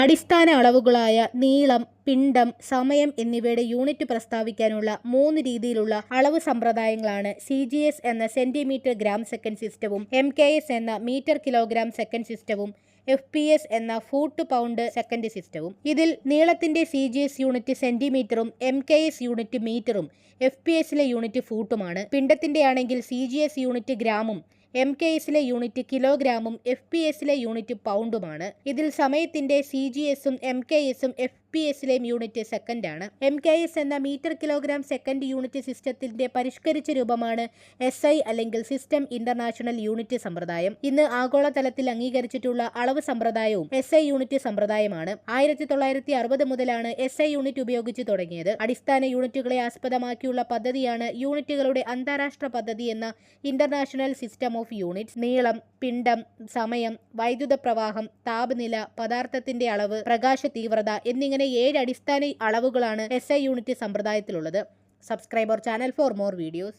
അടിസ്ഥാന അളവുകളായ നീളം, പിണ്ഡം, സമയം എന്നിവയുടെ യൂണിറ്റ് പ്രസ്താവിക്കാനുള്ള 3 രീതിയിലുള്ള അളവ് സമ്പ്രദായങ്ങളാണ് CGS എന്ന സെന്റിമീറ്റർ ഗ്രാം സെക്കൻഡ് സിസ്റ്റവും, MKS എന്ന മീറ്റർ കിലോഗ്രാം സെക്കൻഡ് സിസ്റ്റവും, FPS എന്ന ഫൂട്ട് പൗണ്ട് സെക്കൻഡ് സിസ്റ്റവും. ഇതിൽ നീളത്തിന്റെ CGS യൂണിറ്റ് സെന്റിമീറ്ററും MKS യൂണിറ്റ് മീറ്ററും FPSലെ യൂണിറ്റ് ഫൂട്ടുമാണ്. പിണ്ഡത്തിന്റെ ആണെങ്കിൽ CGS യൂണിറ്റ് ഗ്രാമും MKSലെ യൂണിറ്റ് കിലോഗ്രാമും FPSലെ യൂണിറ്റ് പൗണ്ടുമാണ്. ഇതിൽ സമയത്തിന്റെ CGSഉം MKSഉം FPSലെയും യൂണിറ്റ് സെക്കൻഡാണ്. MKS എന്ന മീറ്റർ കിലോഗ്രാം സെക്കൻഡ് യൂണിറ്റ് സിസ്റ്റത്തിന്റെ പരിഷ്കരിച്ച രൂപമാണ് SI അല്ലെങ്കിൽ സിസ്റ്റം ഇന്റർനാഷണൽ യൂണിറ്റ് സമ്പ്രദായം. ഇന്ന് ആഗോളതലത്തിൽ അംഗീകരിച്ചിട്ടുള്ള അളവ് സമ്പ്രദായവും SI യൂണിറ്റ് സമ്പ്രദായമാണ്. 1960 മുതലാണ് SI യൂണിറ്റ് ഉപയോഗിച്ച് തുടങ്ങിയത്. അടിസ്ഥാന യൂണിറ്റുകളെ ആസ്പദമാക്കിയുള്ള പദ്ധതിയാണ് യൂണിറ്റുകളുടെ അന്താരാഷ്ട്ര പദ്ധതി എന്ന ഇന്റർനാഷണൽ സിസ്റ്റം ഓഫ് യൂണിറ്റ്സ്. നീളം, പിണ്ഡം, സമയം, വൈദ്യുത പ്രവാഹം, താപനില, പദാർത്ഥത്തിന്റെ അളവ്, പ്രകാശ തീവ്രത എന്നിങ്ങനെ 7 അടിസ്ഥാന അളവുകളാണ് SI യൂണിറ്റ് സമ്പ്രദായത്തിലുള്ളത്. Subscribe our channel for more videos.